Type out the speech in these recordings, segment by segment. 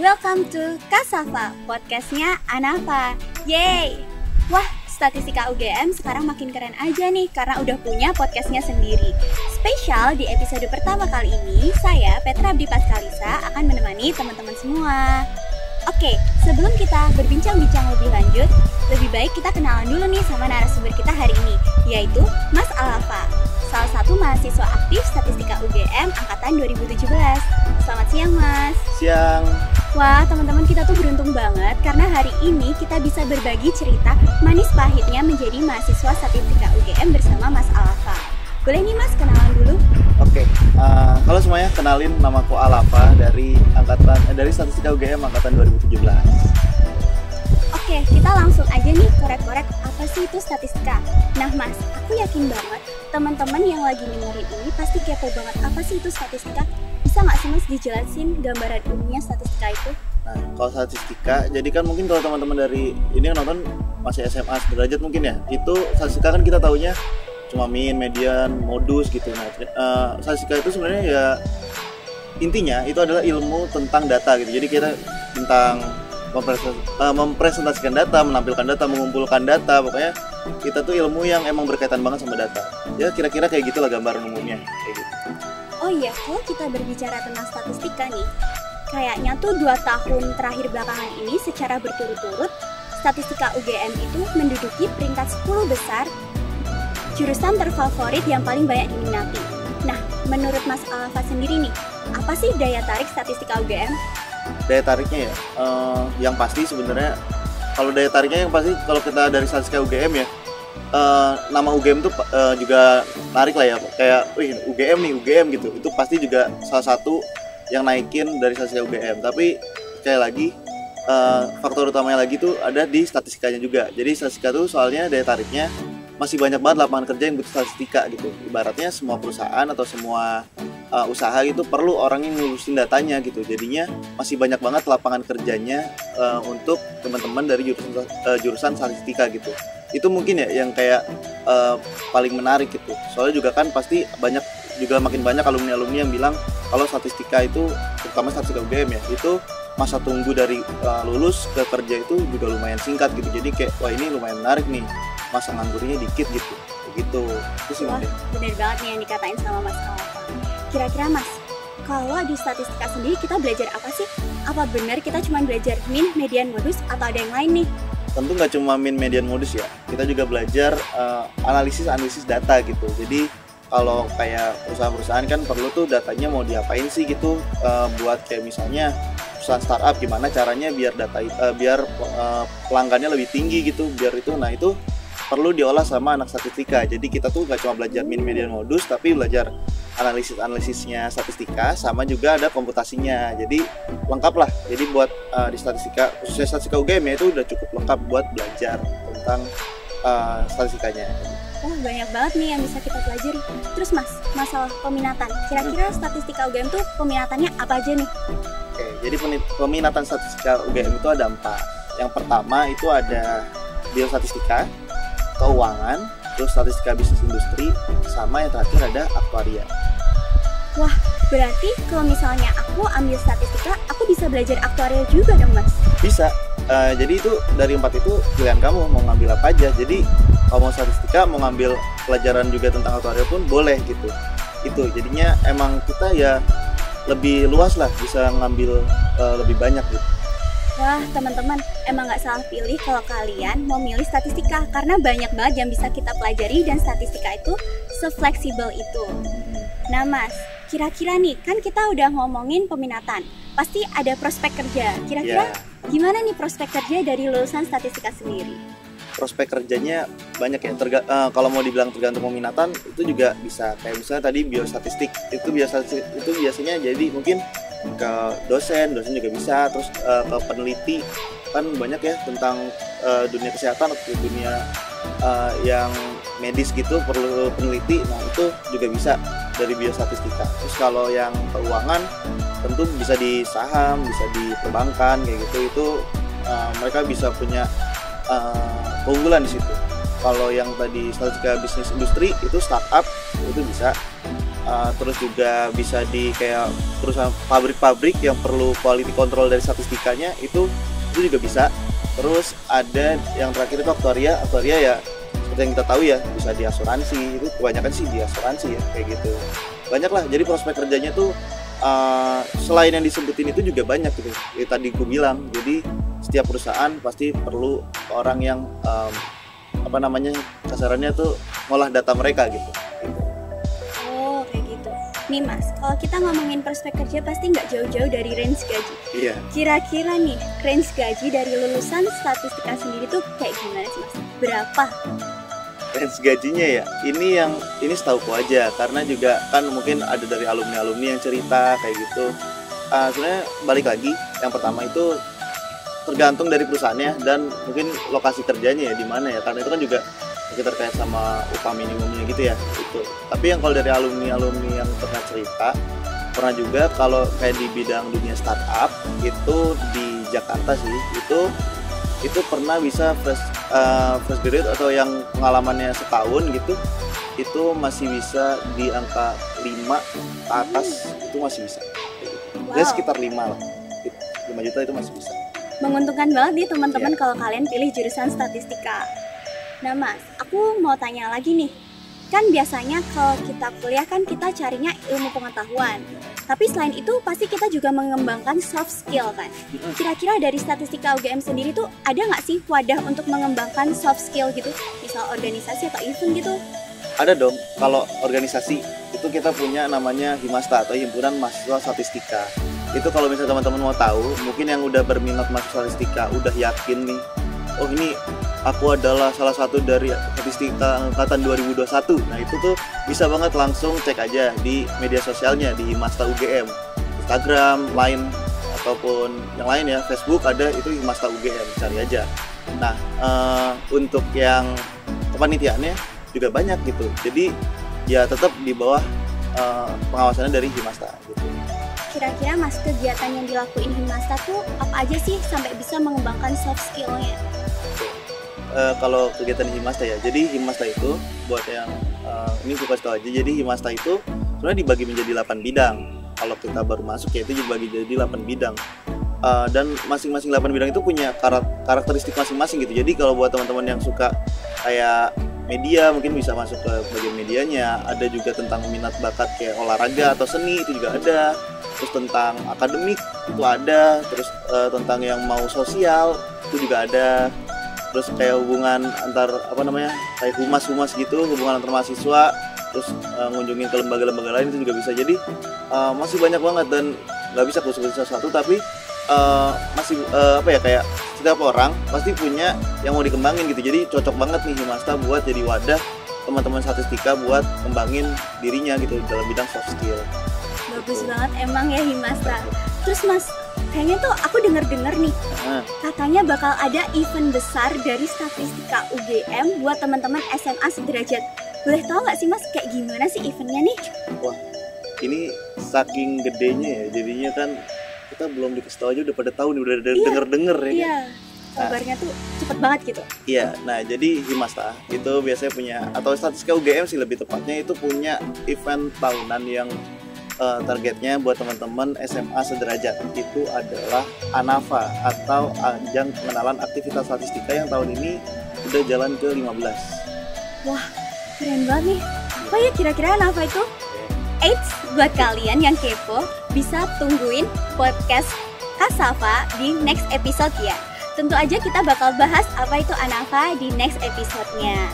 Welcome to Kasafa, podcastnya Anafa. Yeay! Wah, statistika UGM sekarang makin keren aja nih karena udah punya podcastnya sendiri. Spesial di episode pertama kali ini, saya Petra Abdi Paskalisa akan menemani teman-teman semua. Oke, sebelum kita berbincang-bincang lebih lanjut, lebih baik kita kenalan dulu nih sama narasumber kita hari ini, yaitu Mas Alafa, salah satu mahasiswa aktif statistika UGM angkatan 2017. Selamat siang, Mas. Siang. Wah, teman-teman, kita tuh beruntung banget karena hari ini kita bisa berbagi cerita manis pahitnya menjadi mahasiswa statistika UGM bersama Mas Alafa. Boleh nih, Mas, kenalan dulu? Oke, halo semuanya, kenalin namaku Alafa dari statistika UGM angkatan 2017. Oke, kita langsung aja nih korek-korek apa sih itu statistika. Nah, Mas, aku yakin banget teman-teman yang lagi dengerin ini pasti kepo banget apa sih itu statistika. Bisa nggak sih, Mas, dijelasin gambaran umumnya statistika itu? Nah, kalau statistika, jadi kan mungkin kalau teman-teman dari ini yang nonton masih SMA sederajat mungkin ya, itu statistika kan kita taunya cuma mean, median, modus gitu. Nah, statistika itu sebenarnya ya intinya itu adalah ilmu tentang data gitu. Jadi kita tentang mempresentasikan data, menampilkan data, mengumpulkan data, pokoknya kita tuh ilmu yang emang berkaitan banget sama data. Ya kira-kira kayak gitulah gambaran umumnya kayak gitu. Oh iya, kalau kita berbicara tentang statistika nih, kayaknya tuh 2 tahun terakhir belakangan ini secara berturut-turut statistika UGM itu menduduki peringkat 10 besar jurusan terfavorit yang paling banyak diminati. Nah, menurut Mas Alafa sendiri nih, apa sih daya tarik statistika UGM? Daya tariknya ya, yang pasti sebenarnya kalau daya tariknya yang pasti kalau kita dari statistika UGM ya, nama UGM tuh juga narik lah ya, kayak wih UGM nih, UGM gitu, itu pasti juga salah satu yang naikin dari statistika UGM. Tapi sekali lagi faktor utamanya lagi tuh ada di statistikanya juga. Jadi statistika tuh soalnya daya tariknya masih banyak banget lapangan kerja yang butuh statistika gitu. Ibaratnya semua perusahaan atau semua usaha itu perlu orang yang ngurusin datanya gitu. Jadinya masih banyak banget lapangan kerjanya untuk teman-teman dari jurusan statistika gitu. Itu mungkin ya yang kayak paling menarik gitu. Soalnya juga kan pasti makin banyak alumni-alumni yang bilang kalau statistika itu, terutama statistika UGM ya, itu masa tunggu dari lulus ke kerja itu juga lumayan singkat gitu. Jadi kayak wah ini lumayan menarik nih, masa nganggurnya dikit gitu. Begitu. Itu sih mungkin. Bener banget nih yang dikatain sama Mas Alafa. Kira-kira, Mas, kalau di statistika sendiri kita belajar apa sih? Apa benar kita cuma belajar mean, median, modus, atau ada yang lain nih? Tentu nggak cuma mean, median, modus ya. Kita juga belajar analisis data gitu. Jadi kalau kayak perusahaan-perusahaan kan perlu tuh datanya mau diapain sih gitu, buat kayak misalnya perusahaan startup gimana caranya biar pelanggannya lebih tinggi gitu, biar itu. Nah itu perlu diolah sama anak statistika. Jadi kita tuh nggak cuma belajar mean, median, modus, tapi belajar analisisnya statistika, sama juga ada komputasinya. Jadi lengkap lah. Jadi buat di statistika, khususnya statistika UGM ya, itu udah cukup lengkap buat belajar tentang statistikanya. Wah, banyak banget nih yang bisa kita pelajari. Terus, Mas, masalah peminatan. Kira-kira statistika UGM tuh peminatannya apa aja nih? Oke, jadi peminatan statistika UGM itu ada 4. Yang pertama itu ada biostatistika, keuangan, terus statistika bisnis industri, sama yang terakhir ada aktuaria. Wah, berarti kalau misalnya aku ambil statistika, aku bisa belajar aktuaria juga dong, Mas? Bisa. Jadi itu dari 4 itu pilihan kamu mau ngambil apa aja. Jadi kalau mau statistika, mau ngambil pelajaran juga tentang aktuaria pun boleh gitu. Itu jadinya emang kita ya lebih luas lah, bisa ngambil lebih banyak gitu. Wah, teman-teman, emang nggak salah pilih kalau kalian mau milih statistika karena banyak banget yang bisa kita pelajari dan statistika itu se-fleksibel itu. Nah, Mas, kira-kira nih, kan kita udah ngomongin peminatan, pasti ada prospek kerja. Kira-kira gimana nih prospek kerja dari lulusan statistika sendiri? Prospek kerjanya banyak ya, kalau mau dibilang tergantung peminatan itu juga bisa. Kayak misalnya tadi biostatistik, itu biasanya jadi mungkin ke dosen juga bisa, terus ke peneliti, kan banyak ya tentang dunia kesehatan atau dunia yang medis gitu perlu peneliti. Nah itu juga bisa dari biostatistika. Terus kalau yang keuangan tentu bisa di saham, bisa di perbankan kayak gitu. Itu mereka bisa punya keunggulan di situ. Kalau yang tadi statistika bisnis industri itu startup, itu bisa terus juga bisa di kayak perusahaan pabrik-pabrik yang perlu quality control dari statistikanya itu juga bisa. Terus ada yang terakhir itu aktuaria ya seperti yang kita tahu ya, bisa di asuransi, itu kebanyakan sih di asuransi ya kayak gitu. Banyak lah, jadi prospek kerjanya tuh selain yang disebutin itu juga banyak gitu. Tadi gue bilang, jadi setiap perusahaan pasti perlu orang yang kasarannya tuh ngolah data mereka gitu. Oh kayak gitu. Nih Mas, kalau kita ngomongin prospek kerja pasti nggak jauh-jauh dari range gaji. Iya. Kira-kira nih range gaji dari lulusan statistika sendiri tuh kayak gimana sih Mas? Berapa? Range gajinya ya, ini setahuku aja, karena juga kan mungkin ada dari alumni yang cerita kayak gitu. Sebenarnya balik lagi, yang pertama itu tergantung dari perusahaannya dan mungkin lokasi kerjanya ya di mana ya, karena itu kan juga terkait sama upah minimumnya gitu ya itu. Tapi yang kalau dari alumni yang pernah cerita, pernah juga kalau kayak di bidang dunia startup itu di Jakarta sih, itu pernah bisa fresh graduate atau yang pengalamannya setahun gitu, itu masih bisa di angka 5 ke atas, itu masih bisa. Jadi sekitar 5 lah, 5 juta itu masih bisa. Menguntungkan banget nih teman-teman kalau kalian pilih jurusan statistika. Nah Mas, aku mau tanya lagi nih. Kan biasanya kalau kita kuliah kan kita carinya ilmu pengetahuan. Tapi selain itu pasti kita juga mengembangkan soft skill kan. Kira-kira dari statistika UGM sendiri tuh ada nggak sih wadah untuk mengembangkan soft skill gitu? Misal organisasi atau event gitu? Ada dong, kalau organisasi itu kita punya namanya Himasta atau Himpunan Mahasiswa Statistika. Itu kalau misalnya teman-teman mau tahu, mungkin yang udah berminat masuk statistika, udah yakin nih, oh ini aku adalah salah satu dari statistika angkatan 2021. Nah itu tuh bisa banget langsung cek aja di media sosialnya di Himasta UGM, Instagram, Line ataupun yang lain ya, Facebook ada itu Himasta UGM, cari aja. Nah untuk yang kepanitiaannya juga banyak gitu, jadi ya tetap di bawah pengawasannya dari Himasta gitu. Kira-kira Mas, kegiatan yang dilakuin Himasta tuh apa aja sih sampai bisa mengembangkan soft skill-nya? Kalau kegiatan Himasta ya, jadi Himasta itu buat yang ini gue kasih tau aja, jadi Himasta itu sebenarnya dibagi menjadi 8 bidang. Kalau kita baru masuk ya itu dibagi jadi 8 bidang, dan masing-masing 8 bidang itu punya karakteristik masing-masing gitu. Jadi kalau buat teman-teman yang suka kayak media mungkin bisa masuk ke bagian medianya. Ada juga tentang minat bakat kayak olahraga atau seni, itu juga ada. Terus tentang akademik itu ada, terus tentang yang mau sosial itu juga ada. Terus kayak hubungan antar kayak humas gitu, hubungan antar mahasiswa, terus ngunjungin ke lembaga-lembaga lain itu juga bisa. Jadi masih banyak banget dan nggak bisa khusus satu, tapi masih kayak setiap orang pasti punya yang mau dikembangin gitu. Jadi cocok banget nih Himasta buat jadi wadah teman-teman statistika buat kembangin dirinya gitu dalam bidang soft skill. Bagus banget emang ya Himasta. Terus Mas, kayaknya tuh aku denger nih, katanya bakal ada event besar dari statistika UGM buat teman-teman SMA sederajat. Boleh tahu nggak sih Mas, kayak gimana sih eventnya nih? Wah, ini saking gedenya ya, jadinya kan kita belum dikasih tahu aja udah pada tahu nih, udah denger ya. Iya, kabarnya tuh cepet banget gitu. Iya, nah jadi Himasta itu biasanya punya, atau statistika UGM sih lebih tepatnya, itu punya event tahunan yang targetnya buat teman-teman SMA sederajat. Itu adalah ANAFA atau Ajang Pengenalan Aktivitas Statistika yang tahun ini udah jalan ke 15. Wah, keren banget nih. Apa ya kira-kira ANAFA itu? Eits, buat kalian yang kepo bisa tungguin podcast Kasafa di next episode ya. Tentu aja kita bakal bahas apa itu ANAFA di next episode-nya.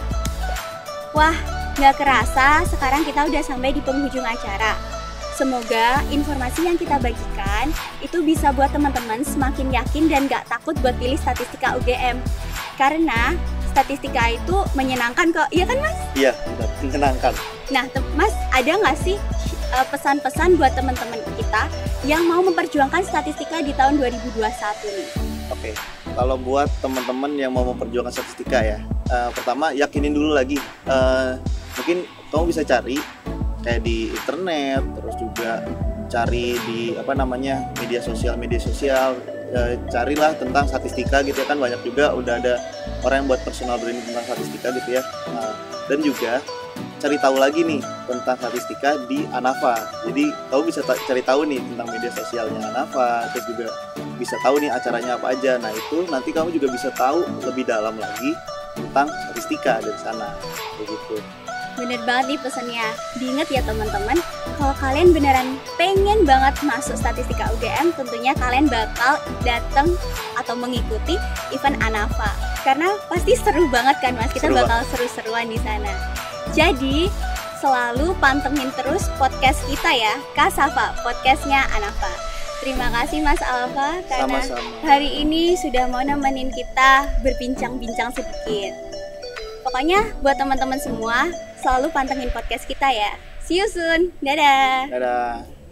Wah, gak kerasa sekarang kita udah sampai di penghujung acara. Semoga informasi yang kita bagikan itu bisa buat teman-teman semakin yakin dan gak takut buat pilih statistika UGM. Karena statistika itu menyenangkan kok, iya kan Mas? Iya, menyenangkan. Nah Mas, ada gak sih pesan-pesan buat teman-teman kita yang mau memperjuangkan statistika di tahun 2021 nih? Oke, kalau buat teman-teman yang mau memperjuangkan statistika ya, pertama yakinin dulu lagi. Mungkin kamu bisa cari kayak di internet, terus juga cari di media sosial, carilah tentang statistika gitu ya, kan banyak juga udah ada orang yang buat personal branding tentang statistika gitu ya. Dan juga cari tahu lagi nih tentang statistika di Anafa. Jadi kamu bisa cari tahu nih tentang media sosialnya Anafa, terus juga bisa tahu nih acaranya apa aja. Nah itu nanti kamu juga bisa tahu lebih dalam lagi tentang statistika dari sana, begitu. Bener banget nih pesannya. Diingat ya teman-teman, kalau kalian beneran pengen banget masuk statistika UGM, tentunya kalian bakal datang atau mengikuti event Anafa. Karena pasti seru banget kan Mas, kita bakal seru-seruan di sana. Jadi selalu pantengin terus podcast kita ya, Kasafa, podcastnya Anafa. Terima kasih Mas Alfa karena hari ini sudah mau nemenin kita berbincang-bincang sedikit. Pokoknya buat teman-teman semua, selalu pantengin podcast kita ya. See you soon. Dadah. Dadah.